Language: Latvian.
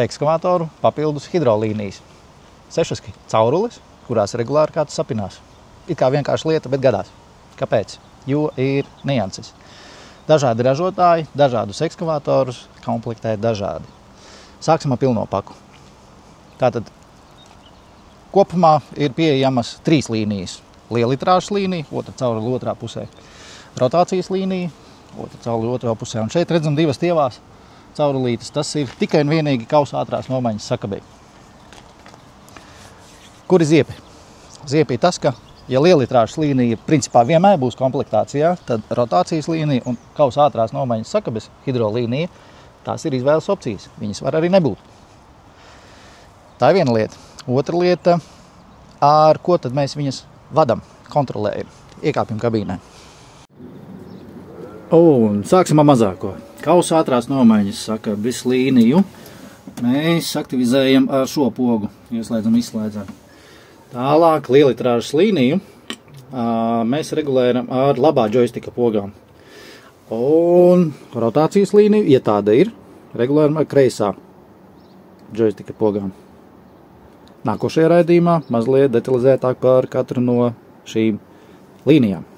ekskavātoru papildus hidrolīnijas. 6 caurules, kurās regulāri kāds sapinās. It kā vienkārši lieta, bet gadās. Kāpēc? Jo ir nianses. Dažādi ražotāji, dažādus ekskavātorus komplektē dažādi. Sāksim ar pilno paku. Tātad kopumā ir pieejamas 3 līnijas. Lielitrāžas līnija, otra caurule otrā pusē. Rotācijas līnija, otra caurule otrā pusē. Un šeit redzam 2 stievās caurulītes. Tas ir tikai un vienīgi kausa ātrās nomaiņas sakabē. Kur ir ziepi? Ziepi ir tas, ka, ja lielitrāžas līnija principā vienmēr būs komplektācijā, tad rotācijas līnija un kausa ātrās nomaiņas sakabes hidrolīnija, tās ir izvēles opcijas. Viņas var arī nebūt. Tā ir viena lieta. Otra lieta, ar ko tad mēs viņas vadam, kontrolējam. Iekāpjam kabīnē. Un sāksim ar mazāko. Kausa ātrās nomaiņas sakabes līniju mēs aktivizējam ar šo pogu. Ieslēdzam, izslēdzam. Tālāk lielitrāžas līniju mēs regulējam ar labā džoistika pogām. Un rotācijas līniju, ja tāda ir, regulējam ar kreisā džoistika pogām. Nākošajā raidījumā mazliet detalizētāk par katru no šīm līnijām.